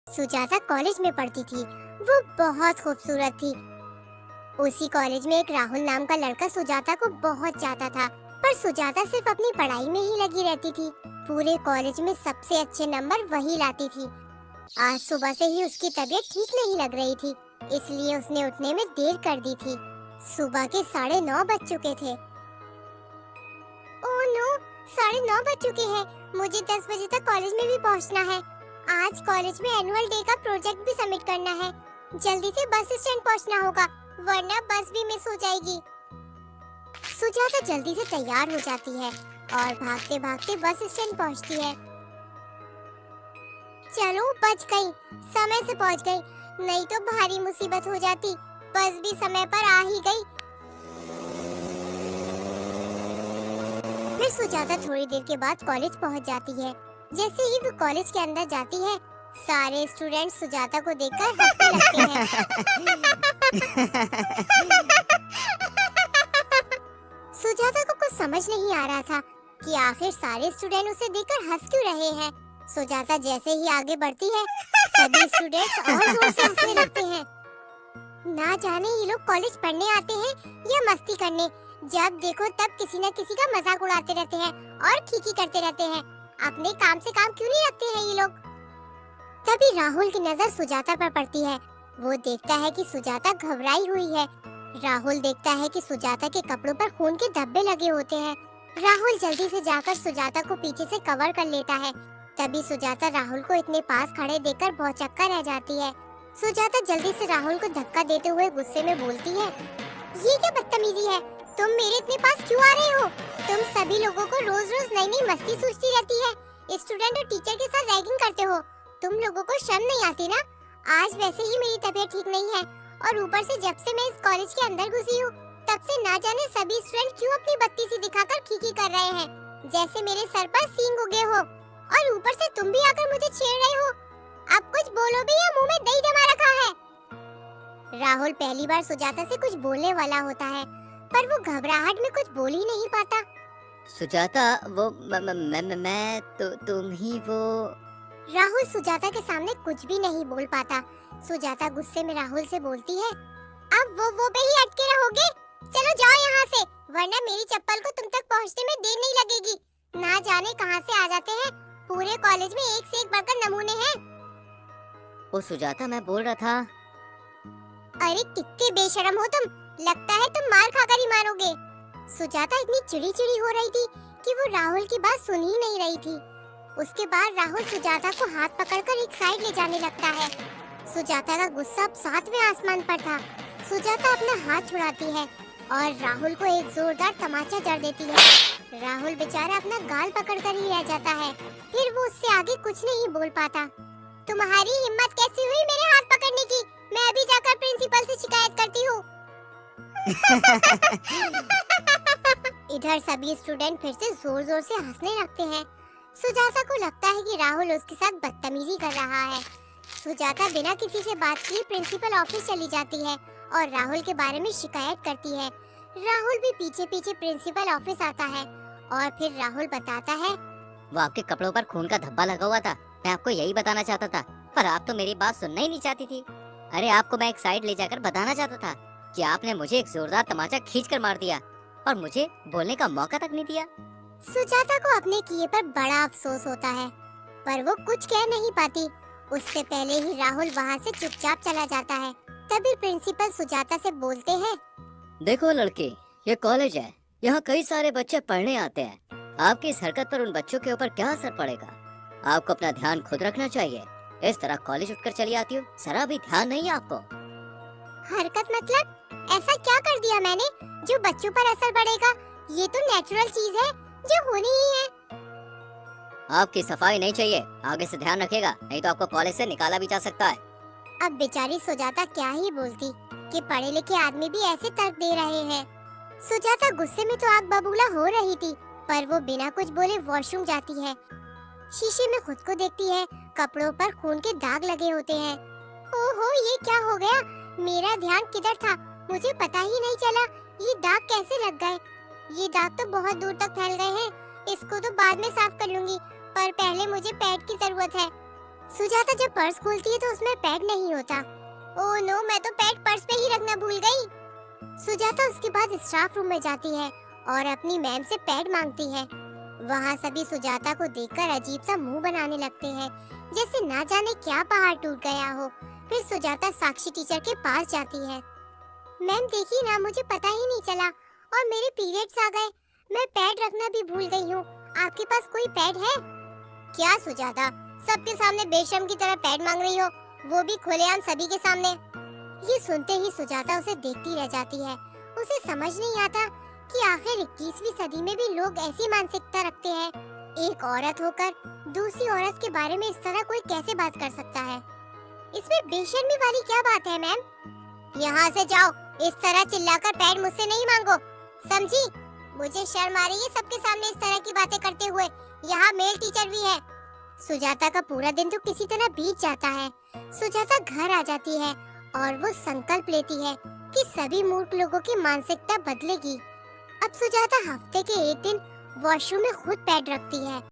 Sujata college में पढ़ती थी। वो बहुत खूबसूरत थी। उसी कॉलेज में एक राहुल नाम का लड़का सुजाता को बहुत चाहता था, पर सुजाता सिर्फ अपनी पढ़ाई में ही लगी रहती थी। पूरे कॉलेज में सबसे अच्छे नंबर वही लाती थी। आज सुबह से ही उसकी तबीयत ठीक नहीं लग रही थी, इसलिए उसने उठने में देर कर दी थी। सुबह के 9:30 बज चुके थे। ओह नो, 9:30 बज चुके हैं। मुझे 10 बजे तक कॉलेज में भी पहुंचना है। आज कॉलेज में एनुअल डे का प्रोजेक्ट भी सबमिट करना है। जल्दी से बस स्टैंड पहुंचना होगा, वरना बस भी मिस हो जाएगी। सुजाता जल्दी से तैयार हो जाती है और भागते भागते बस स्टैंड पहुंचती है। चलो बच गई, समय से पहुंच गई, नहीं तो भारी मुसीबत हो जाती। बस भी समय पर आ ही गई। फिर सुजाता थोड़ी देर के बाद कॉलेज पहुंच जाती है। जैसे ही वो कॉलेज के अंदर जाती है, सारे स्टूडेंट सुजाता को देखकर हंसने लगते हैं। सुजाता को कुछ समझ नहीं आ रहा था कि आखिर सारे स्टूडेंट उसे देखकर हंस क्यों रहे हैं। सुजाता जैसे ही आगे बढ़ती है, सभी स्टूडेंट्स और जोर से हंसने लगते हैं। ना जाने ये लोग कॉलेज पढ़ने आते हैं या मस्ती करने। जब देखो तब किसी न किसी का मजाक उड़ाते रहते हैं और खीखी करते रहते हैं। अपने काम से काम क्यों नहीं रखते हैं ये लोग। तभी राहुल की नजर सुजाता पर पड़ती है। वो देखता है कि सुजाता घबराई हुई है। राहुल देखता है कि सुजाता के कपड़ों पर खून के धब्बे लगे होते हैं। राहुल जल्दी से जाकर सुजाता को पीछे से कवर कर लेता है। तभी सुजाता राहुल को इतने पास खड़े देखकर भौचक्का रह जाती है। सुजाता जल्दी से राहुल को धक्का देते हुए गुस्से में बोलती है, ये क्या बदतमीजी है? तुम मेरे इतने पास क्यों आ रहे हो? तुम सभी लोगों को रोज रोज नई नई मस्ती सूझती रहती है। स्टूडेंट और टीचर के साथ रैगिंग करते हो। तुम लोगों को शर्म नहीं आती ना? आज वैसे ही मेरी तबीयत ठीक नहीं है और ऊपर से जब से मैं इस कॉलेज के अंदर घुसी हूँ, तब से ना जाने सभी स्टूडेंट क्यों अपनी बत्ती सी दिखाकर खीखी कर रहे हैं, जैसे मेरे सर पर सींग उगे हो। और ऊपर से तुम भी आकर मुझे छेड़ रहे हो। अब कुछ बोलो भी या मुंह में दही जमा रखा है? राहुल पहली बार सुजाता से कुछ बोलने वाला होता है, पर वो घबराहट में कुछ बोल ही नहीं पाता। सुजाता, वो मैं तो तुम ही वो। राहुल सुजाता के सामने कुछ भी नहीं बोल पाता। सुजाता गुस्से में राहुल से बोलती है, अब वो पे ही अटके रहोगे? चलो जाओ यहाँ से, वरना मेरी चप्पल को तुम तक पहुँचने में देर नहीं लगेगी। ना जाने कहाँ से आ जाते हैं, पूरे कॉलेज में एक से एक बढ़कर नमूने हैं। ओ सुजाता, मैं बोल रहा था। अरे कितने बेशर्म हो तुम, लगता है तुम मार खाकर ही मारोगे। सुजाता इतनी चिड़ी चिड़ी हो रही थी कि वो राहुल की बात सुन ही नहीं रही थी। उसके बाद राहुल सुजाता को हाथ पकड़कर एक साइड ले जाने लगता है। सुजाता का गुस्सा अब 7वें आसमान पर था। सुजाता अपना हाथ छुड़ाती है और राहुल को एक जोरदार तमाचा जड़ देती है। राहुल बेचारा अपना गाल पकड़कर ही रह जाता है। फिर वो उससे आगे कुछ नहीं बोल पाता। तुम्हारी हिम्मत कैसी हुई मेरे हाथ पकड़ने की? मैं अभी जाकर प्रिंसिपल से शिकायत करती हूँ। इधर सभी स्टूडेंट फिर से जोर जोर से हंसने लगते हैं। सुजाता को लगता है कि राहुल उसके साथ बदतमीजी कर रहा है। सुजाता बिना किसी से बात किए प्रिंसिपल ऑफिस चली जाती है और राहुल के बारे में शिकायत करती है। राहुल भी पीछे पीछे प्रिंसिपल ऑफिस आता है और फिर राहुल बताता है, वो आपके कपड़ों पर खून का धब्बा लगा हुआ था। मैं आपको यही बताना चाहता था, पर आप तो मेरी बात सुनना ही नहीं चाहती थी। अरे आपको मैं एक साइड ले जाकर बताना चाहता था कि आपने मुझे एक जोरदार तमाचा खींचकर मार दिया और मुझे बोलने का मौका तक नहीं दिया। सुजाता को अपने किए पर बड़ा अफसोस होता है, पर वो कुछ कह नहीं पाती। उससे पहले ही राहुल वहाँ से चुपचाप चला जाता है। तभी प्रिंसिपल सुजाता से बोलते हैं, देखो लड़की, ये कॉलेज है, यहाँ कई सारे बच्चे पढ़ने आते हैं। आपकी इस हरकत पर उन बच्चों के ऊपर क्या असर पड़ेगा? आपको अपना ध्यान खुद रखना चाहिए। इस तरह कॉलेज उठकर चली आती हो, जरा भी ध्यान नहीं है आपको। हरकत मतलब? ऐसा क्या कर दिया मैंने जो बच्चों पर असर पड़ेगा? ये तो नेचुरल चीज है जो होनी ही है। आपकी सफाई नहीं चाहिए, आगे से ध्यान रखिएगा, नहीं तो आपको कॉलेज से निकाला भी जा सकता है। अब बेचारी सुजाता क्या ही बोलती कि पढ़े लिखे आदमी भी ऐसे तर्क दे रहे हैं। सुजाता गुस्से में तो आग बबूला हो रही थी, पर वो बिना कुछ बोले वॉशरूम जाती है। शीशे में खुद को देखती है, कपड़ों पर खून के दाग लगे होते हैं। ओहो, ये क्या हो गया? मेरा ध्यान किधर था? मुझे पता ही नहीं चला। ये दाग कैसे लग गए? ये दाग तो बहुत दूर तक फैल गए हैं। इसको तो बाद में साफ कर लूंगी, पर पहले मुझे पैड की जरूरत है। सुजाता जब पर्स खोलती है तो उसमें पैड नहीं होता। ओह नो, मैं तो पैड पर्स पे ही रखना भूल गई। सुजाता उसके बाद स्टाफ रूम में जाती है और अपनी मैम से पैड मांगती है। वहाँ सभी सुजाता को देखकर अजीब सा मुंह बनाने लगते हैं, जैसे ना जाने क्या पहाड़ टूट गया हो। फिर सुजाता साक्षी टीचर के पास जाती है। मैम देखिए ना, मुझे पता ही नहीं चला और मेरे पीरियड्स आ गए। मैं पैड रखना भी भूल गई हूँ। आपके पास कोई पैड है? क्या सुजाता, सबके सामने बेशर्म की तरह पैड मांग रही हो, वो भी खुलेआम सभी के सामने? ये सुनते ही सुजाता उसे देखती रह जाती है। उसे समझ नहीं आता कि आखिर 21वीं सदी में भी लोग ऐसी मानसिकता रखते हैं। एक औरत होकर दूसरी औरत के बारे में इस तरह कोई कैसे बात कर सकता है? इसमें बेशर्मी वाली क्या बात है मैम? यहाँ से जाओ, इस तरह चिल्लाकर पैड मुझसे नहीं मांगो, समझी? मुझे शर्म आ रही है सबके सामने इस तरह की बातें करते हुए। यहाँ मेल टीचर भी है। सुजाता का पूरा दिन तो किसी तरह बीत जाता है। सुजाता घर आ जाती है और वो संकल्प लेती है कि सभी मूर्ख लोगों की मानसिकता बदलेगी। अब सुजाता हफ्ते के एक दिन वॉशरूम में खुद पैड रखती है।